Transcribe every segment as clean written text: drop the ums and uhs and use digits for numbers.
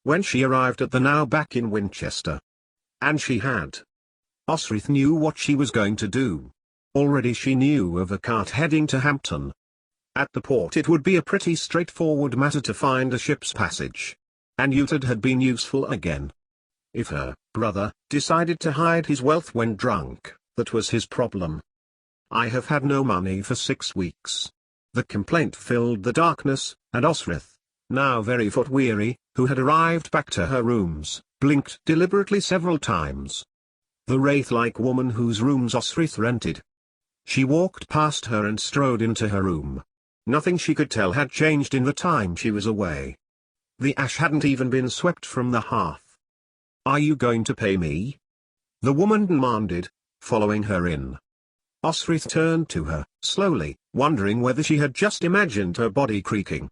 when she arrived at the now back in Winchester. And she had. Osrith knew what she was going to do. Already she knew of a cart heading to Hampton. At the port it would be a pretty straightforward matter to find a ship's passage. And Utah had been useful again. If her brother decided to hide his wealth when drunk, that was his problem. I have had no money for 6 weeks. The complaint filled the darkness, and Osrith, now very foot-weary, who had arrived back to her rooms, blinked deliberately several times. The wraith-like woman whose rooms Osrith rented. She walked past her and strode into her room. Nothing she could tell had changed in the time she was away. The ash hadn't even been swept from the hearth. "Are you going to pay me?" the woman demanded, following her in. Osrith turned to her, slowly, wondering whether she had just imagined her body creaking.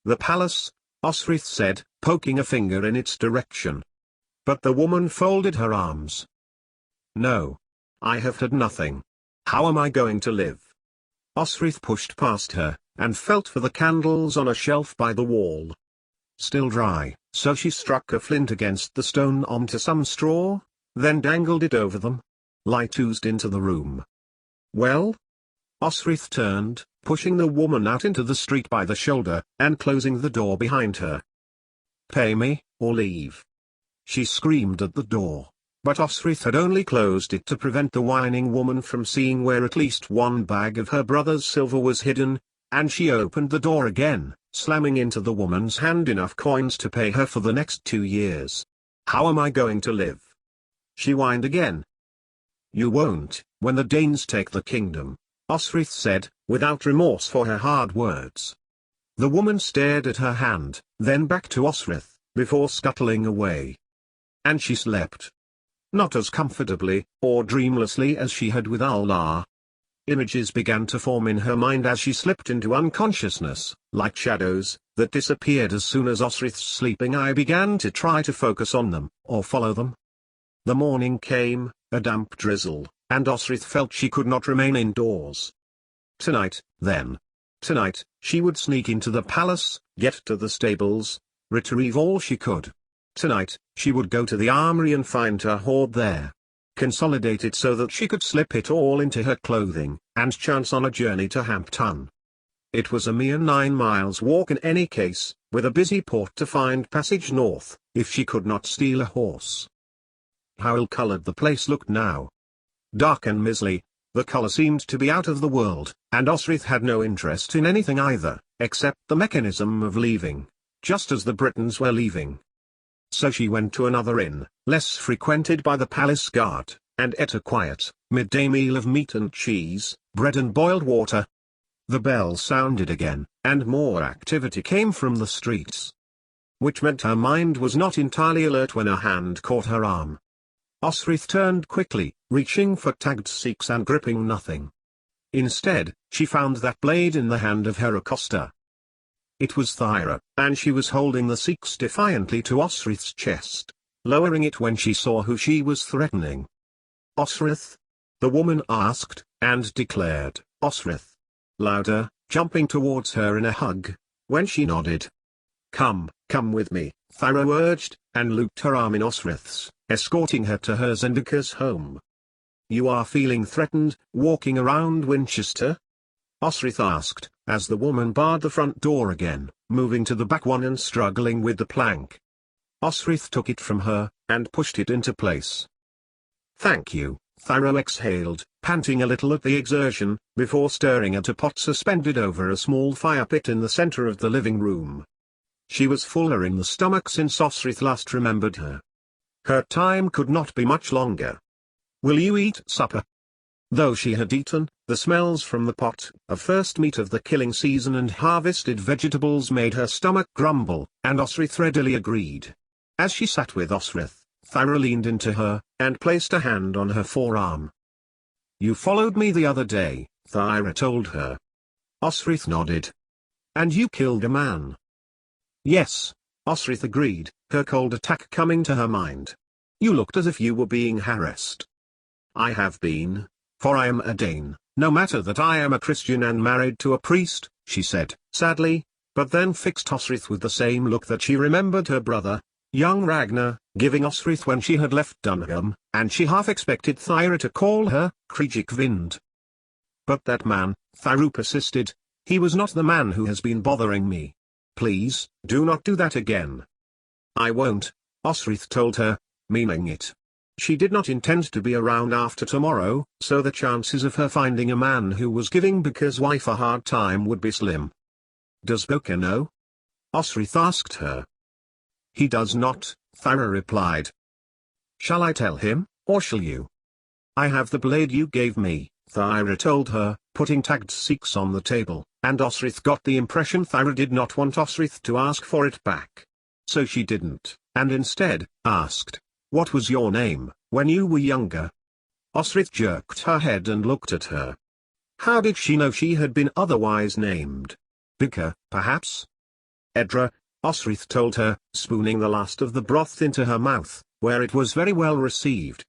"The palace," Osrith said, poking a finger in its direction. But the woman folded her arms. "No. I have had nothing. How am I going to live?" Osrith pushed past her, and felt for the candles on a shelf by the wall. Still dry, so she struck a flint against the stone onto some straw, then dangled it over them. Light oozed into the room. "Well?" Osrith turned, pushing the woman out into the street by the shoulder, and closing the door behind her. "Pay me, or leave." She screamed at the door, but Osrith had only closed it to prevent the whining woman from seeing where at least one bag of her brother's silver was hidden, and she opened the door again, slamming into the woman's hand enough coins to pay her for the next 2 years. "How am I going to live?" she whined again. "You won't, when the Danes take the kingdom," Osrith said, without remorse for her hard words. The woman stared at her hand, then back to Osrith, before scuttling away. And she slept. Not as comfortably, or dreamlessly as she had with Allah. Images began to form in her mind as she slipped into unconsciousness, like shadows, that disappeared as soon as Osrith's sleeping eye began to try to focus on them, or follow them. The morning came, a damp drizzle, and Osrith felt she could not remain indoors. Tonight, then. Tonight, she would sneak into the palace, get to the stables, retrieve all she could. Tonight, she would go to the armory and find her hoard there. Consolidate it so that she could slip it all into her clothing, and chance on a journey to Hampton. It was a mere 9 miles walk in any case, with a busy port to find passage north, if she could not steal a horse. How ill-colored the place looked now. Dark and miserly, the color seemed to be out of the world, and Osrith had no interest in anything either, except the mechanism of leaving, just as the Britons were leaving. So she went to another inn, less frequented by the palace guard, and ate a quiet, midday meal of meat and cheese, bread and boiled water. The bell sounded again, and more activity came from the streets. Which meant her mind was not entirely alert when a hand caught her arm. Osrith turned quickly, reaching for tagged seeks and gripping nothing. Instead, she found that blade in the hand of her accoster. It was Thyra, and she was holding the seeks defiantly to Osrith's chest, lowering it when she saw who she was threatening. "Osrith?" the woman asked, and declared, "Osrith." Louder, jumping towards her in a hug, when she nodded. Come with me," Thyra urged, and looped her arm in Osrith's, escorting her to her Zendika's home. "You are feeling threatened, walking around Winchester?" Osrith asked, as the woman barred the front door again, moving to the back one and struggling with the plank. Osrith took it from her, and pushed it into place. "Thank you," Thyra exhaled, panting a little at the exertion, before stirring at a pot suspended over a small fire pit in the center of the living room. She was fuller in the stomach since Osrith last remembered her. Her time could not be much longer. "Will you eat supper?" Though she had eaten, the smells from the pot, of first meat of the killing season and harvested vegetables made her stomach grumble, and Osrith readily agreed. As she sat with Osrith, Thyra leaned into her, and placed a hand on her forearm. "You followed me the other day," Thyra told her. Osrith nodded. "And you killed a man." "Yes," Osrith agreed, her cold attack coming to her mind. "You looked as if you were being harassed." "I have been. For I am a Dane, no matter that I am a Christian and married to a priest," she said, sadly. but then fixed Osrith with the same look that she remembered her brother, young Ragnar, giving Osrith when she had left Dunham, and she half expected Thyra to call her, Kriegikvind. But that man, Thyru persisted, he was not the man who has been bothering me. Please, do not do that again. I won't, Osrith told her, meaning it. She did not intend to be around after tomorrow, so the chances of her finding a man who was giving Bika's wife a hard time would be slim. Does Bika know? Osrith asked her. He does not, Thyra replied. Shall I tell him, or shall you? I have the blade you gave me, Thyra told her, putting tagged seeks on the table, and Osrith got the impression Thyra did not want Osrith to ask for it back. So she didn't, and instead, asked, what was your name, when you were younger? Osrith jerked her head and looked at her. How did she know she had been otherwise named? Bika, perhaps? Edra, Osrith told her, spooning the last of the broth into her mouth, where it was very well received.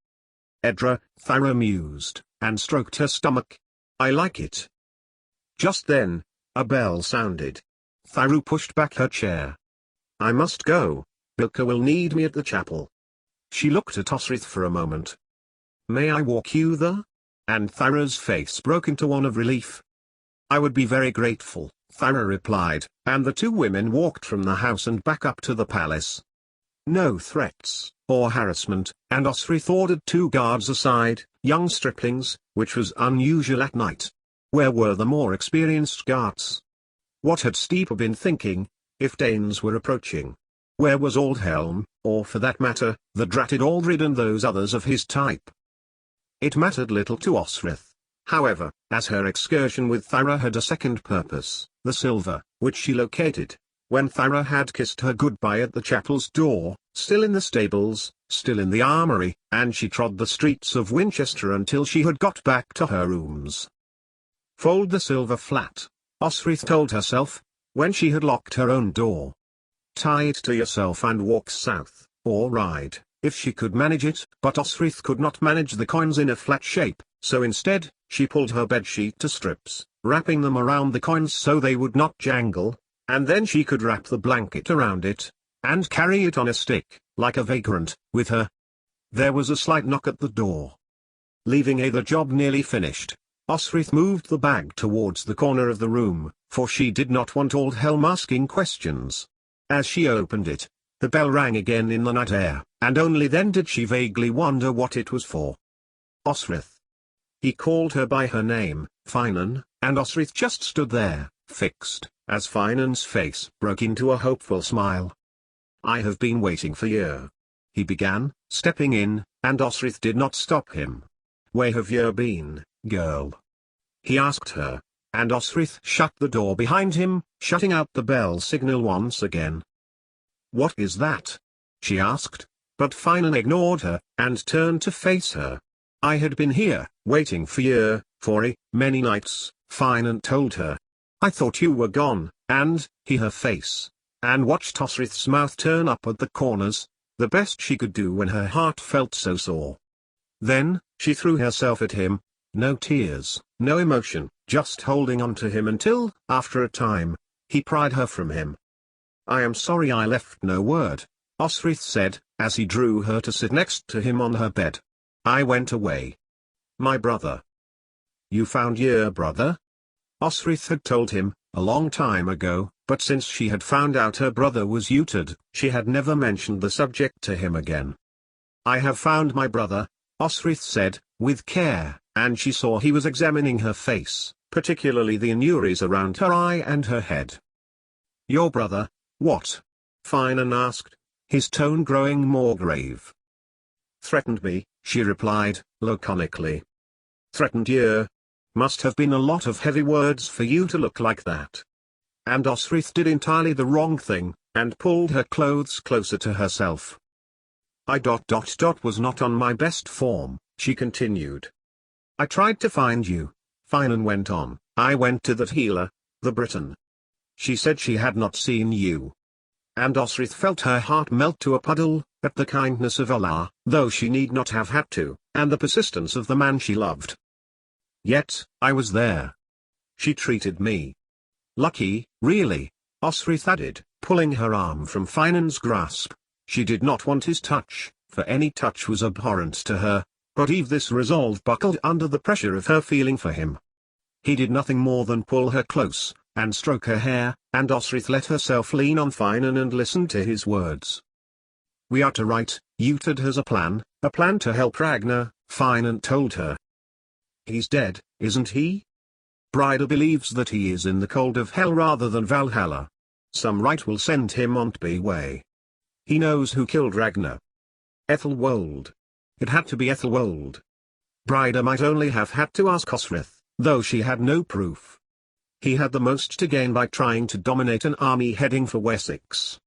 Edra, Thyra mused, and stroked her stomach. I like it. Just then, a bell sounded. Thyru pushed back her chair. I must go. Bika will need me at the chapel. She looked at Osrith for a moment. May I walk you there? And Thyra's face broke into one of relief. I would be very grateful, Thyra replied, and the two women walked from the house and back up to the palace. No threats, or harassment, and Osrith ordered two guards aside, young striplings, which was unusual at night. Where were the more experienced guards? What had Steeper been thinking, if Danes were approaching? Where was Aldhelm, or for that matter, the dratted Aldred and those others of his type? It mattered little to Osrith. However, as her excursion with Thyra had a second purpose, the silver, which she located. When Thyra had kissed her goodbye at the chapel's door, still in the stables, still in the armory, and she trod the streets of Winchester until she had got back to her rooms. Fold the silver flat, Osrith told herself, when she had locked her own door. Tie it to yourself and walk south, or ride, if she could manage it. But Osrith could not manage the coins in a flat shape, so instead, she pulled her bedsheet to strips, wrapping them around the coins so they would not jangle, and then she could wrap the blanket around it, and carry it on a stick, like a vagrant, with her. There was a slight knock at the door. Leaving the job nearly finished, Osrith moved the bag towards the corner of the room, for she did not want Aldhelm asking questions. As she opened it, the bell rang again in the night air, and only then did she vaguely wonder what it was for. Osrith. He called her by her name, Finan, and Osrith just stood there, fixed, as Finan's face broke into a hopeful smile. I have been waiting for you. He began, stepping in, and Osrith did not stop him. Where have you been, girl? He asked her, and Osrith shut the door behind him, shutting out the bell signal once again. What is that? She asked, but Finan ignored her, and turned to face her. I had been here, waiting for you, for many nights, Finan told her. I thought you were gone, and, her face, and watched Osrith's mouth turn up at the corners, the best she could do when her heart felt so sore. Then, she threw herself at him, no tears, no emotion, just holding on to him until, after a time, he pried her from him. I am sorry I left no word, Osrith said, as he drew her to sit next to him on her bed. I went away. My brother. You found your brother? Osrith had told him, a long time ago, but since she had found out her brother was Utad, she had never mentioned the subject to him again. I have found my brother, Osrith said, with care, and she saw he was examining her face, particularly the injuries around her eye and her head. Your brother, what? Finan asked, his tone growing more grave. Threatened me, she replied, laconically. Threatened you? Must have been a lot of heavy words for you to look like that. And Osrith did entirely the wrong thing, and pulled her clothes closer to herself. I was not on my best form, she continued. I tried to find you, Finan went on. I went to that healer, the Briton. She said she had not seen you. And Osrith felt her heart melt to a puddle, at the kindness of Allah, though she need not have had to, and the persistence of the man she loved. Yet, I was there. She treated me. Lucky, really. Osrith added, pulling her arm from Finan's grasp. She did not want his touch, for any touch was abhorrent to her, but even this resolve buckled under the pressure of her feeling for him. He did nothing more than pull her close, and stroke her hair, and Osrith let herself lean on Finan and listen to his words. "We are to write, Utad has a plan to help Ragnar," Finan told her. "He's dead, isn't he? Brida believes that he is in the cold of hell rather than Valhalla. Some right will send him on Tby way. He knows who killed Ragnar. Ethelwold. It had to be Ethelwold." Brida might only have had to ask Osrith, though she had no proof. He had the most to gain by trying to dominate an army heading for Wessex.